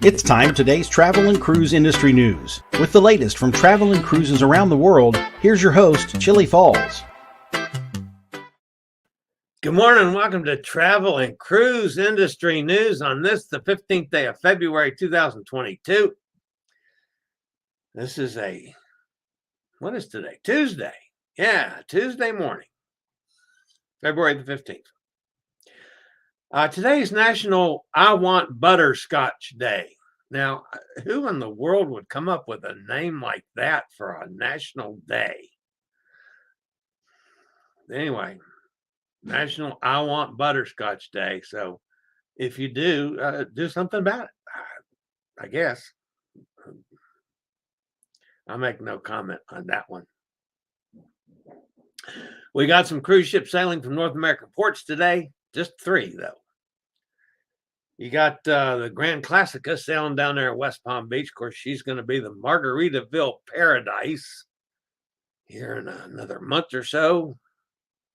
It's time for today's travel and cruise industry news. With the latest from travel and cruises around the world, here's your host, Chillie Falls. Good morning and welcome to Travel and Cruise Industry News on this, the 15th day of February, 2022. This is what is today? Tuesday. Yeah, Tuesday morning, February the 15th. Today's National I Want Butterscotch Day. Now, who in the world would come up with a name like that for a national day? Anyway, National I Want Butterscotch Day. So if you do something about it, I guess. I'll make no comment on that one. We got some cruise ships sailing from North American ports today. Just 3, though. You got the Grand Classica sailing down there at West Palm Beach. Of course, she's going to be the Margaritaville Paradise here in another month or so,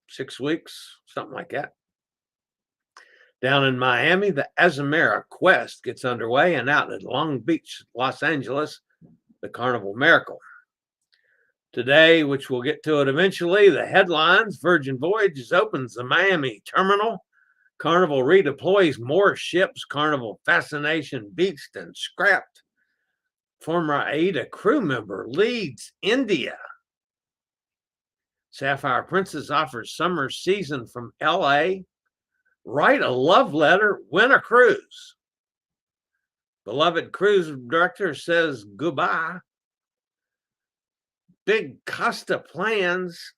6 weeks, something like that. Down in Miami, the Azamara Quest gets underway, and out at Long Beach, Los Angeles, the Carnival Miracle. Today, which we'll get to it eventually, the headlines: Virgin Voyages opens the Miami terminal. Carnival redeploys more ships. Carnival Fascination beached and scrapped. Former AIDA crew member leads India. Sapphire Princess offers summer season from LA. Write a love letter, win a cruise. Beloved cruise director says goodbye. Big Costa plans,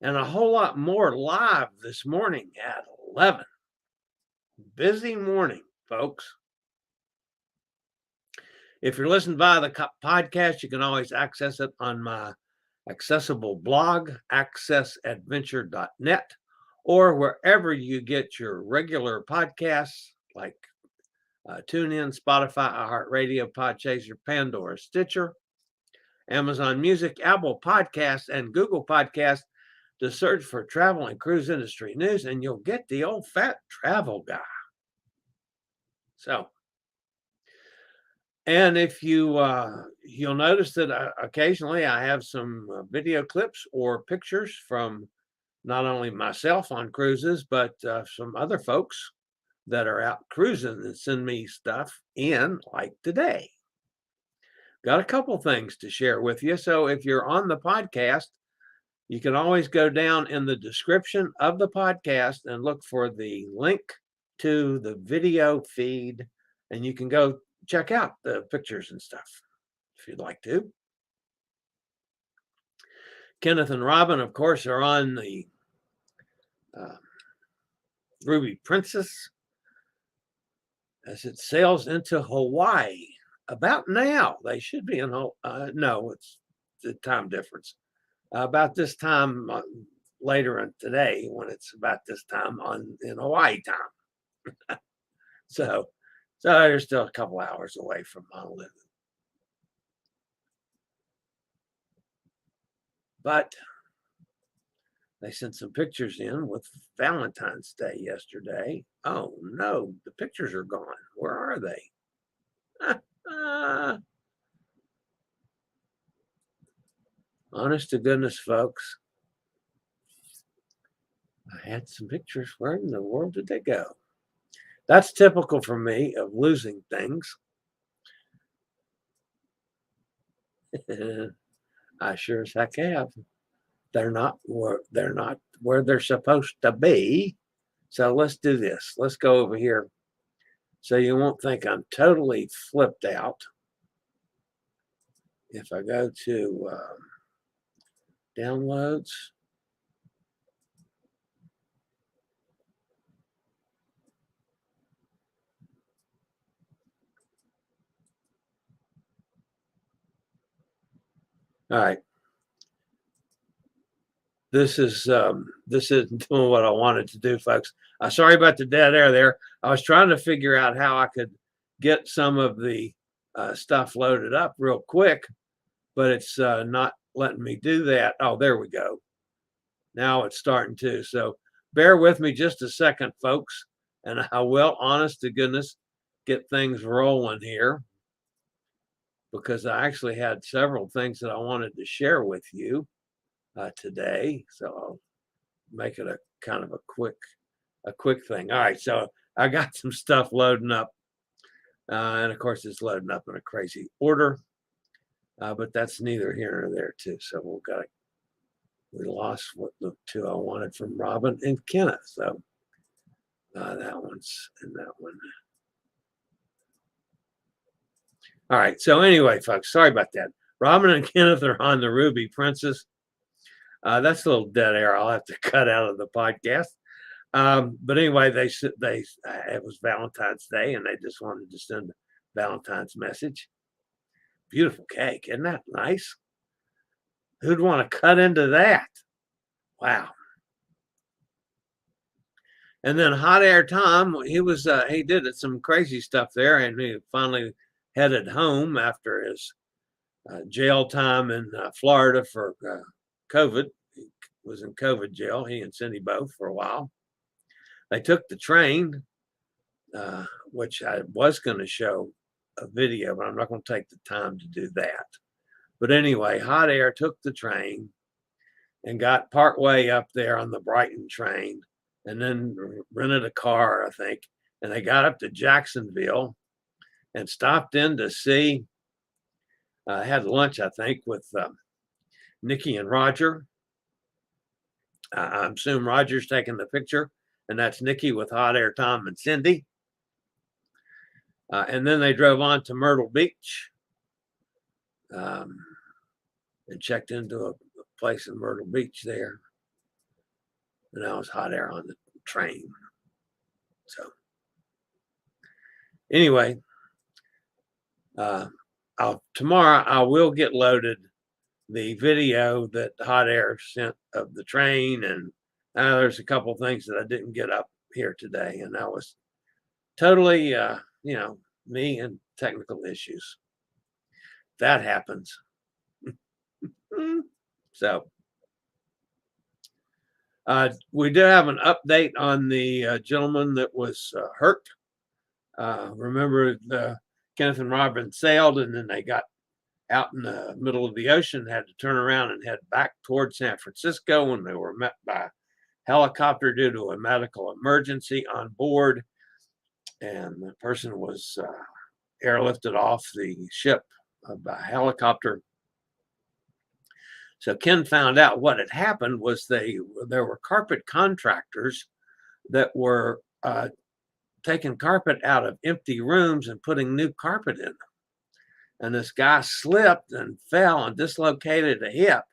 and a whole lot more live this morning at 11. Busy morning, folks. If you're listening via the podcast, you can always access it on my accessible blog, accessadventure.net, or wherever you get your regular podcasts like TuneIn, Spotify, iHeartRadio, Podchaser, Pandora, Stitcher, Amazon Music, Apple Podcasts, and Google Podcasts, to search for travel and cruise industry news, and you'll get the old fat travel guy. So, and if you'll notice that occasionally I have some video clips or pictures from not only myself on cruises, but some other folks that are out cruising and send me stuff in, like today. Got a couple things to share with you. So if you're on the podcast, you can always go down in the description of the podcast and look for the link to the video feed, and you can go check out the pictures and stuff if you'd like to. Kenneth and Robin, of course, are on the Ruby Princess as it sails into Hawaii. About now, they should be in no, it's the time difference. About this time later on today, when it's about this time in Hawaii time. so they're still a couple hours away from Honolulu. But they sent some pictures in with Valentine's Day yesterday. Oh no, the pictures are gone. Where are they? Honest to goodness, folks, I had some pictures. Where in the world did they go? That's typical for me of losing things. I sure as heck have. They're not where they're supposed to be. So let's do this. Let's go over here so you won't think I'm totally flipped out. If I go to downloads, all right. This isn't doing what I wanted to do, folks. Sorry about the dead air there. I was trying to figure out how I could get some of the stuff loaded up real quick, but it's not letting me do that. Oh, there we go. Now it's starting to. So bear with me just a second, folks, and I will, honest to goodness, get things rolling here, because I actually had several things that I wanted to share with you today. So I'll make it a kind of a quick thing. All right, so I got some stuff loading up, and of course it's loading up in a crazy order, but that's neither here nor there too. So we lost what the two I wanted from Robin and Kenneth. So that one's and that one. All right. So anyway, folks, sorry about that. Robin and Kenneth are on the Ruby Princess. That's a little dead air. I'll have to cut out of the podcast. But anyway, it was Valentine's Day, and they just wanted to send a Valentine's message. Beautiful cake, isn't that nice? Who'd want to cut into that? Wow. And then Hot Air Tom, he did some crazy stuff there, and he finally headed home after his jail time in Florida for COVID. He was in COVID jail, he and Cindy both, for a while. They took the train, which I was going to show a video, but I'm not going to take the time to do that. But anyway, Hot Air took the train and got partway up there on the Brighton train, and then rented a car, I think, and they got up to Jacksonville and stopped in to see, had lunch, I think, with Nikki and Roger. I assume Roger's taking the picture, and that's Nikki with Hot Air Tom and Cindy. And then they drove on to Myrtle Beach and checked into a place in Myrtle Beach there. And that was Hot Air on the train. So anyway, tomorrow I will get loaded the video that Hot Air sent of the train, and there's a couple things that I didn't get up here today, and that was totally, me and technical issues. That happens. So we do have an update on the gentleman that was hurt. Remember, Kenneth and Robin sailed, and then they got out in the middle of the ocean, had to turn around and head back towards San Francisco when they were met by helicopter due to a medical emergency on board. And the person was airlifted off the ship by helicopter. So Ken found out what had happened was there were carpet contractors that were taking carpet out of empty rooms and putting new carpet in them. And this guy slipped and fell and dislocated a hip,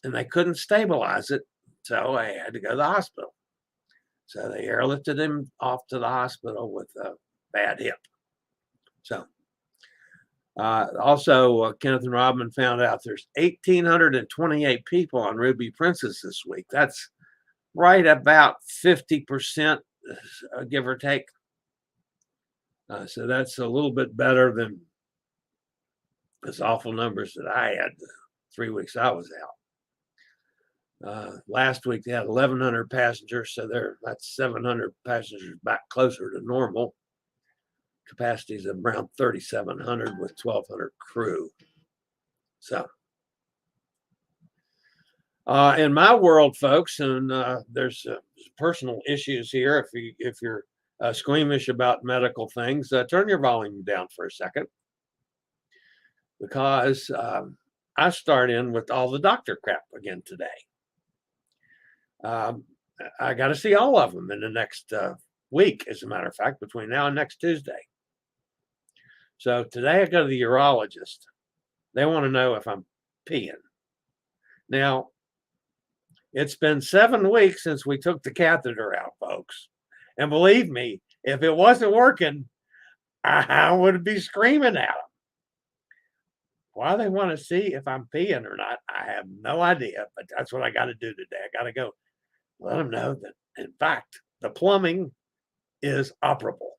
and they couldn't stabilize it. So they had to go to the hospital. So they airlifted him off to the hospital with a bad hip. So also, Kenneth and Robin found out there's 1,828 people on Ruby Princess this week. That's right about 50%, give or take. So that's a little bit better than those awful numbers that I had the 3 weeks I was out. Last week they had 1,100 passengers, so that's 700 passengers back closer to normal. Capacity is around 3,700 with 1,200 crew. So in my world, folks, and there's personal issues here. If you're squeamish about medical things, turn your volume down for a second, because I start in with all the doctor crap again today. I got to see all of them in the next week, as a matter of fact, between now and next Tuesday. So today I go to the urologist. They want to know if I'm peeing. Now, it's been 7 weeks since we took the catheter out, folks. And believe me, if it wasn't working, I would be screaming at them. Why they want to see if I'm peeing or not, I have no idea, but that's what I got to do today. I got to go let them know that, in fact, the plumbing is operable,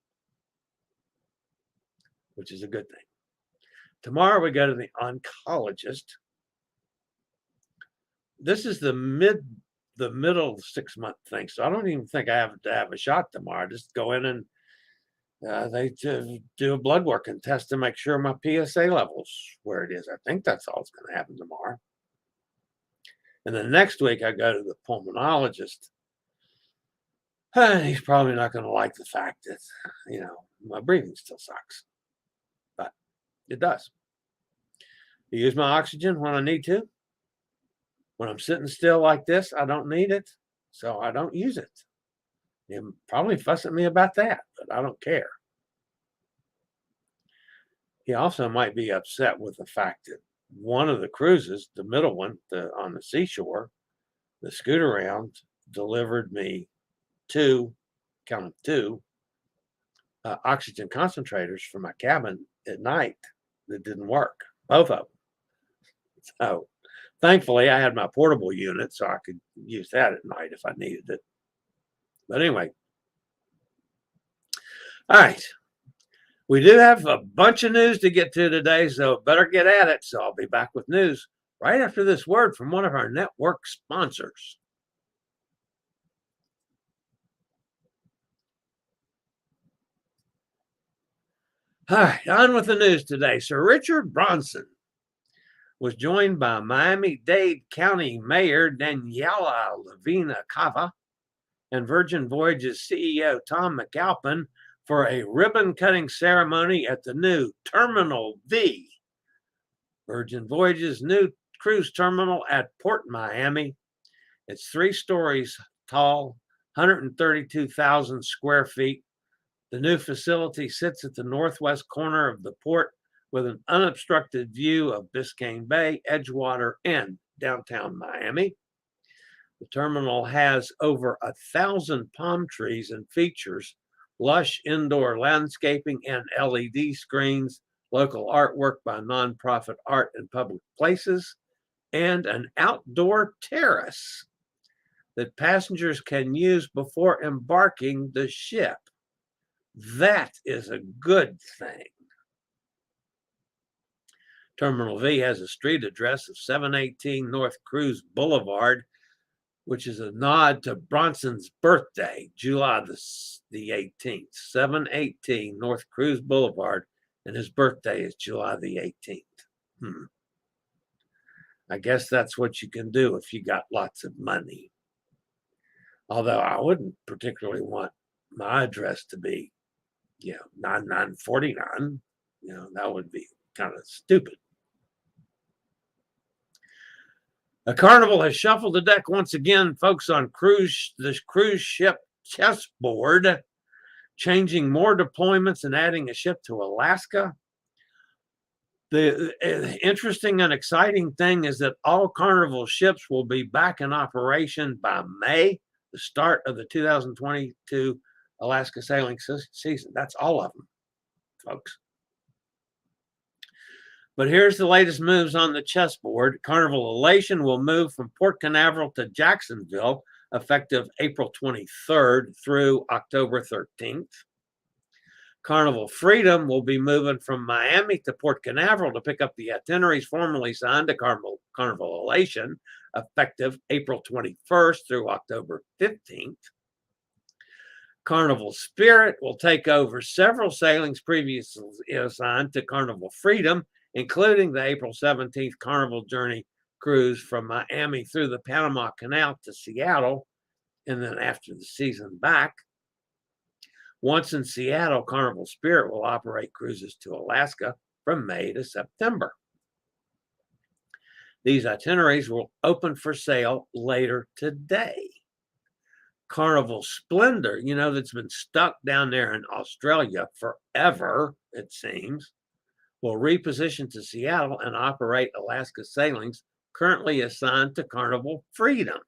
which is a good thing. Tomorrow we go to the oncologist. This is the middle 6 month thing, so I don't even think I have to have a shot tomorrow. Just go in and They do a blood work and test to make sure my PSA level's where it is. I think that's all that's going to happen tomorrow. And then next week, I go to the pulmonologist. He's probably not going to like the fact that, my breathing still sucks. But it does. I use my oxygen when I need to. When I'm sitting still like this, I don't need it. So I don't use it. You're probably fussing at me about that, but I don't care. He also might be upset with the fact that one of the cruises, the middle one, on the seashore, the scoot around, delivered me two oxygen concentrators for my cabin at night that didn't work, both of them. So thankfully, I had my portable unit, so I could use that at night if I needed it. But anyway, all right. We do have a bunch of news to get to today, so better get at it. So I'll be back with news right after this word from one of our network sponsors. All right, on with the news today. Sir Richard Branson was joined by Miami-Dade County Mayor Daniela Lavina Cava and Virgin Voyages CEO Tom McAlpin for a ribbon-cutting ceremony at the new Terminal V, Virgin Voyages' new cruise terminal at Port Miami. It's 3 stories tall, 132,000 square feet. The new facility sits at the northwest corner of the port with an unobstructed view of Biscayne Bay, Edgewater, and downtown Miami. The terminal has over 1,000 palm trees and features lush indoor landscaping and LED screens, local artwork by nonprofit Art in Public Places, and an outdoor terrace that passengers can use before embarking the ship. That is a good thing. Terminal V has a street address of 718 North Cruise Boulevard, which is a nod to Bronson's birthday, July the 18th, 718 North Cruise Boulevard, and his birthday is July the 18th. I guess that's what you can do if you got lots of money. Although I wouldn't particularly want my address to be, 9949. That would be kind of stupid. A Carnival has shuffled the deck once again, folks, on the cruise ship chessboard, changing more deployments and adding a ship to Alaska. The interesting and exciting thing is that all Carnival ships will be back in operation by May, the start of the 2022 Alaska sailing season. That's all of them, folks. But here's the latest moves on the chessboard. Carnival Elation will move from Port Canaveral to Jacksonville, effective April 23rd through October 13th. Carnival Freedom will be moving from Miami to Port Canaveral to pick up the itineraries formerly signed to Carnival Elation, effective April 21st through October 15th. Carnival Spirit will take over several sailings previously assigned to Carnival Freedom, including the April 17th Carnival Journey cruise from Miami through the Panama Canal to Seattle, and then after the season back. Once in Seattle, Carnival Spirit will operate cruises to Alaska from May to September. These itineraries will open for sale later today. Carnival Splendor, that's been stuck down there in Australia forever, it seems, will reposition to Seattle and operate Alaska sailings currently assigned to Carnival Freedom.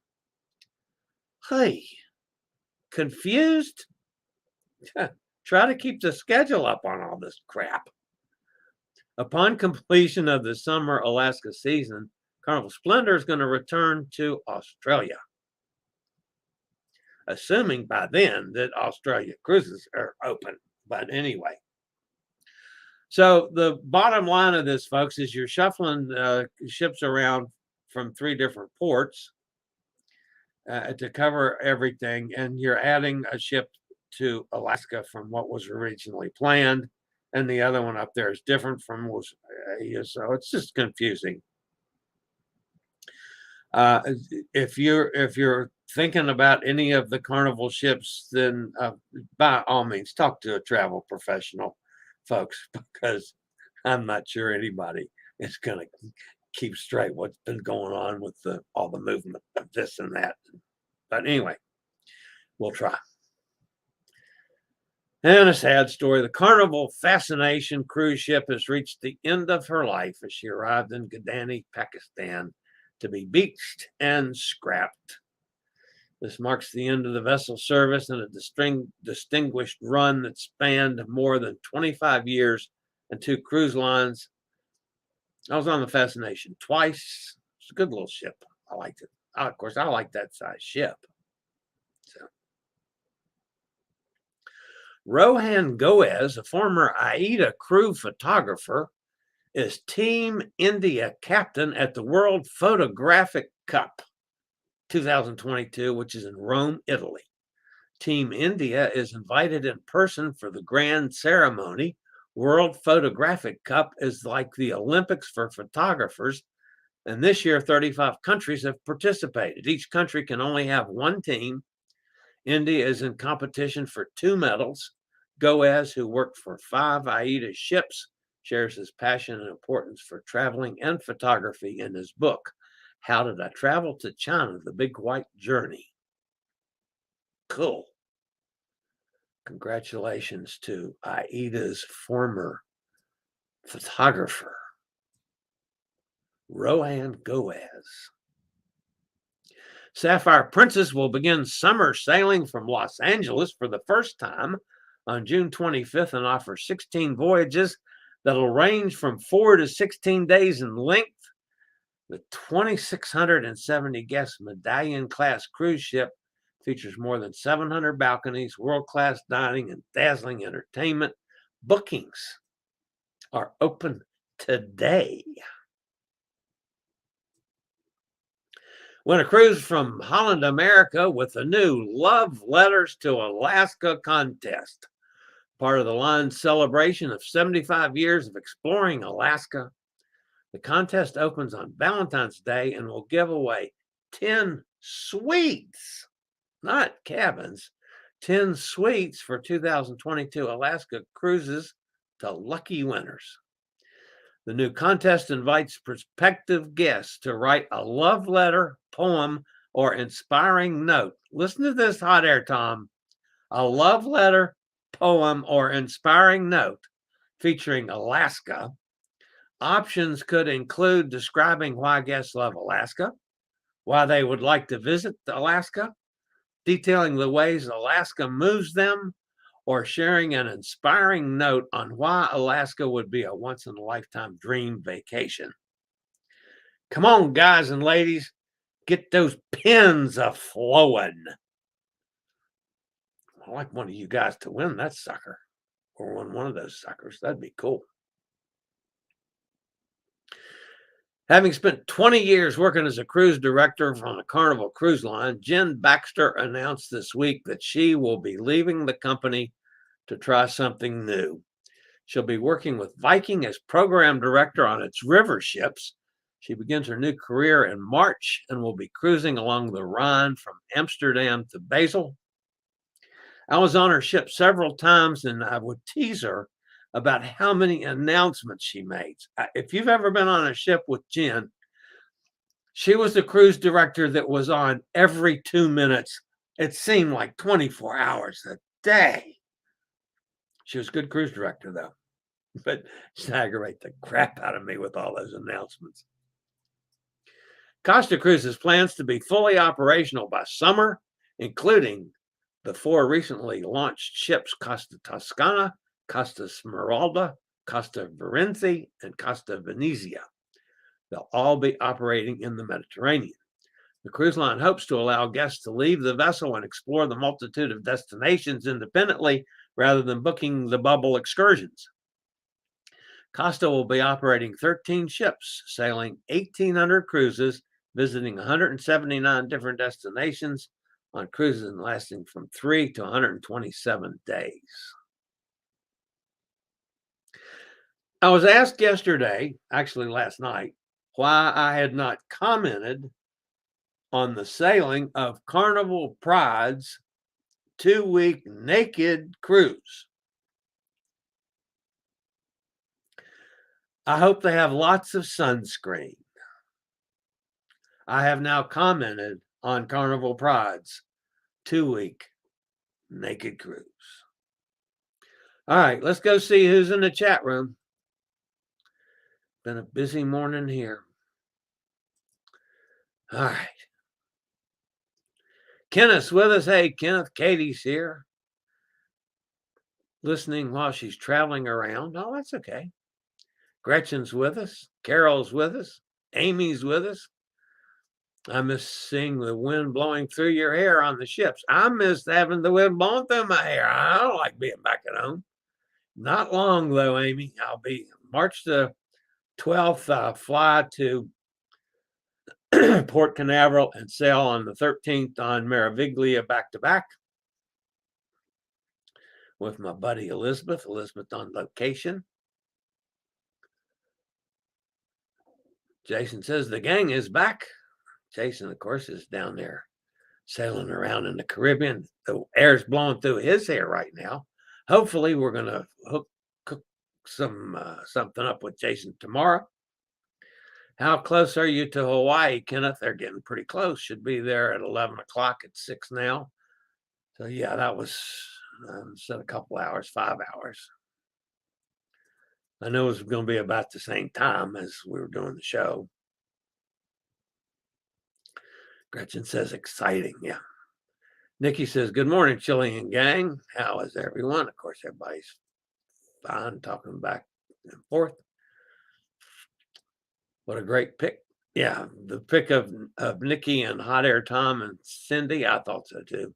Hey, confused? Try to keep the schedule up on all this crap. Upon completion of the summer Alaska season, Carnival Splendor is going to return to Australia, assuming by then that Australia cruises are open. But anyway. So the bottom line of this, folks, is you're shuffling ships around from 3 different ports to cover everything, and you're adding a ship to Alaska from what was originally planned, and the other one up there is different from was so it's just confusing. If you're thinking about any of the Carnival ships, then by all means talk to a travel professional, folks, because I'm not sure anybody is going to keep straight what's been going on with all the movement of this and that. But anyway, we'll try. And a sad story. The Carnival Fascination cruise ship has reached the end of her life as she arrived in Gadani, Pakistan, to be beached and scrapped. This marks the end of the vessel service and a distinguished run that spanned more than 25 years and 2 cruise lines. I was on the Fascination twice. It's a good little ship. I liked it. Of course, I like that size ship. So, Rohan Goez, a former AIDA crew photographer, is Team India captain at the World Photographic Cup 2022, which is in Rome, Italy. Team India is invited in person for the grand ceremony. World Photographic Cup is like the Olympics for photographers, and this year 35 countries have participated. Each country can only have 1 team. India is in competition for 2 medals. Goez, who worked for 5 AIDA ships, shares his passion and importance for traveling and photography in his book, How Did I Travel to China? The Big White Journey. Cool. Congratulations to AIDA's former photographer, Rohan Goez. Sapphire Princess will begin summer sailing from Los Angeles for the first time on June 25th and offer 16 voyages that'll range from 4 to 16 days in length. The 2,670 guest Medallion class cruise ship features more than 700 balconies, world-class dining, and dazzling entertainment. Bookings are open today. Win a cruise from Holland America with a new Love Letters to Alaska contest. Part of the line's celebration of 75 years of exploring Alaska. The contest opens on Valentine's Day and will give away 10 suites, not cabins, 10 suites for 2022 Alaska cruises to lucky winners. The new contest invites prospective guests to write a love letter, poem, or inspiring note. Listen to this hot air, Tom. A love letter, poem, or inspiring note featuring Alaska. Options could include describing why guests love Alaska, why they would like to visit Alaska, detailing the ways Alaska moves them, or sharing an inspiring note on why Alaska would be a once-in-a-lifetime dream vacation. Come on, guys and ladies, get those pens a-flowing. I'd like one of you guys to win that sucker, or win one of those suckers. That'd be cool. Having spent 20 years working as a cruise director on a Carnival cruise line, Jen Baxter announced this week that she will be leaving the company to try something new. She'll be working with Viking as program director on its river ships. She begins her new career in March and will be cruising along the Rhine from Amsterdam to Basel. I was on her ship several times, and I would tease her about how many announcements she made. If you've ever been on a ship with Jen, she was the cruise director that was on every 2 minutes. It seemed like 24 hours a day. She was a good cruise director, though, but she aggravated the crap out of me with all those announcements. Costa Cruises plans to be fully operational by summer, including the 4 recently launched ships Costa Toscana, Costa Smeralda, Costa Varenzi, and Costa Venezia. They'll all be operating in the Mediterranean. The cruise line hopes to allow guests to leave the vessel and explore the multitude of destinations independently rather than booking the bubble excursions. Costa will be operating 13 ships, sailing 1,800 cruises, visiting 179 different destinations on cruises lasting from 3 to 127 days. I was asked yesterday, actually last night, why I had not commented on the sailing of Carnival Pride's 2-week naked cruise. I hope they have lots of sunscreen. I have now commented on Carnival Pride's 2-week naked cruise. All right, let's go see who's in the chat room. Been a busy morning here. All right. Kenneth's with us. Hey, Kenneth, Katie's here. Listening while she's traveling around. Oh, that's okay. Gretchen's with us. Carol's with us. Amy's with us. I miss seeing the wind blowing through your hair on the ships. I miss having the wind blowing through my hair. I don't like being back at home. Not long, though, Amy. I'll be March the 12th, fly to Port Canaveral and sail on the 13th on Meraviglia back-to-back with my buddy Elizabeth. Elizabeth on location. Jason says the gang is back. Jason, of course, is down there sailing around in the Caribbean. The air's blowing through his hair right now. Hopefully, we're going to cook something up with Jason tomorrow. How close are you to Hawaii, Kenneth? They're getting pretty close. Should be there at 11 o'clock. It's 6 now. So, yeah, that was said a couple hours, 5 hours. I know it was going to be about the same time as we were doing the show. Gretchen says exciting. Yeah. Nikki says, good morning, Chillie and gang. How is everyone? Of course, everybody's fine, talking back and forth. What a great pick. Yeah, the pick of Nikki and Hot Air Tom and Cindy, I thought so too.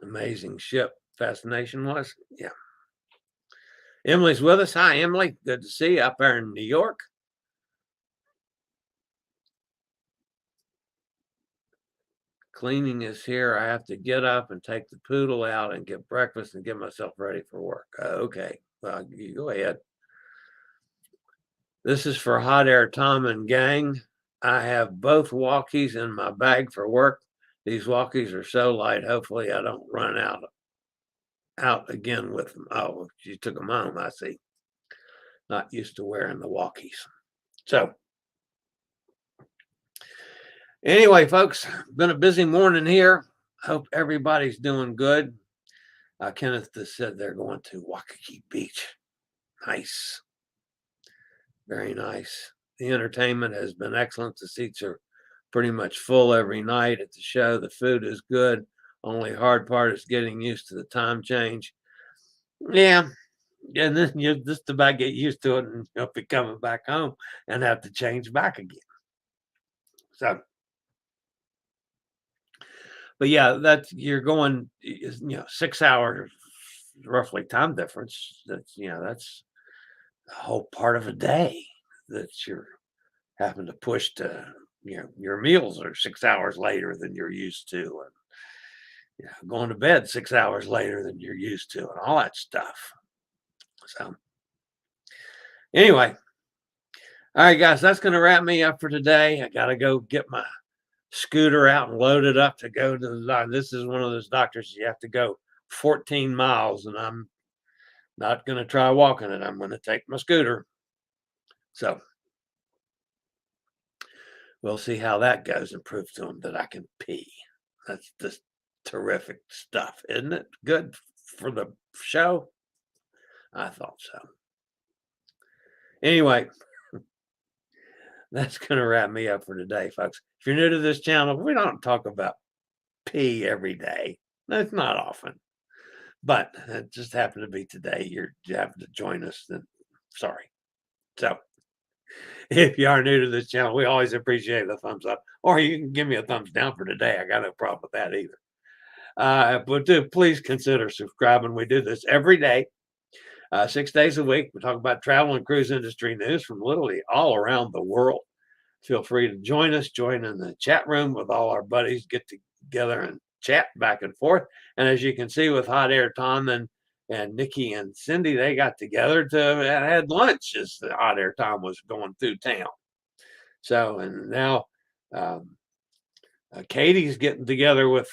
Amazing ship. Fascination was. Yeah. Emily's with us. Hi, Emily. Good to see you up there in New York. Cleaning is here. I have to get up and take the poodle out and get breakfast and get myself ready for work. Okay. Well, you go ahead. This is for Hot Air Tom and gang. I have both walkies in my bag for work. These walkies are so light. Hopefully I don't run out again with them. Oh, she took them home, I see. Not used to wearing the walkies. So anyway, folks, been a busy morning here. Hope everybody's doing good. Kenneth just said they're going to Waikiki Beach. Nice. Very nice. The entertainment has been excellent. The seats are pretty much full every night at the show. The food is good. Only hard part is getting used to the time change. Yeah. And then you just about get used to it and you'll be coming back home and have to change back again. So, but yeah, that's, you're going, 6 hours roughly time difference. That's, that's a whole part of a day that you're having to push to, your meals are 6 hours later than you're used to. And, going to bed 6 hours later than you're used to and all that stuff. So anyway, all right, guys, that's going to wrap me up for today. I got to go get my scooter out and load it up to go to the doctor. This is one of those doctors you have to go 14 miles, and I'm not going to try walking it. I'm going to take my scooter. So we'll see how that goes and prove to them that I can pee. That's just terrific stuff, isn't it? Good for the show? I thought so. Anyway, that's going to wrap me up for today, folks. If you're new to this channel, we don't talk about pee every day. That's not often. But it just happened to be today. You have to join us. Then, sorry. So, if you are new to this channel, we always appreciate a thumbs up. Or you can give me a thumbs down for today. I got no problem with that either. But please consider subscribing. We do this every day. 6 days a week. We talk about travel and cruise industry news from literally all around the world. feel free to join us. Join in the chat room with all our buddies. Get together and chat back and forth. And as you can see with Hot Air Tom and Nikki and Cindy, they got together to had lunch as the Hot Air Tom was going through town. So, and now Katie's getting together with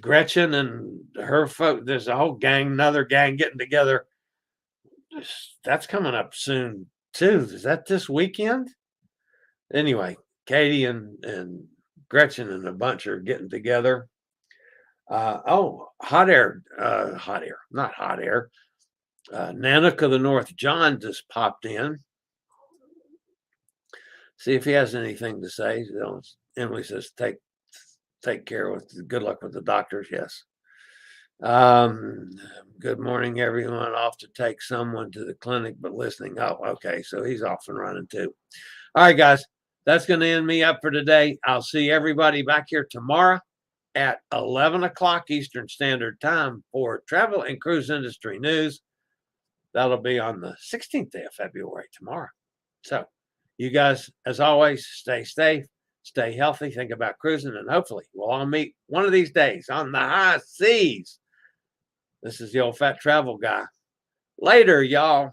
Gretchen and her folk. There's a whole gang, another gang getting together. That's coming up soon too. Is that this weekend? Anyway, Katie and Gretchen and a bunch are getting together. Hot air, not hot air. Nanook of the North John just popped in. See if he has anything to say. Emily says, take care with good luck with the doctors. Yes. Good morning, everyone. Off to take someone to the clinic, but listening. Oh, okay. So he's off and running too. All right, guys. That's going to end me up for today. I'll see everybody back here tomorrow at 11 o'clock Eastern Standard Time for Travel and Cruise Industry News. That'll be on the 16th day of February tomorrow. So you guys, as always, stay safe, stay healthy, think about cruising, and hopefully we'll all meet one of these days on the high seas. This is the old fat travel guy. Later, y'all.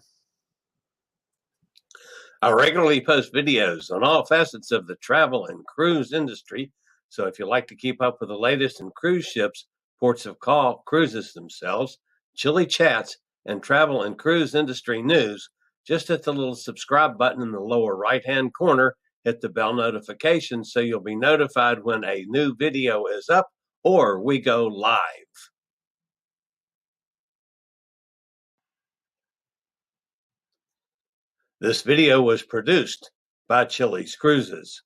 I regularly post videos on all facets of the travel and cruise industry. So if you like to keep up with the latest in cruise ships, ports of call, cruises themselves, Chillie chats, and travel and cruise industry news, just hit the little subscribe button in the lower right-hand corner, hit the bell notification so you'll be notified when a new video is up or we go live. This video was produced by Chillie's Cruises.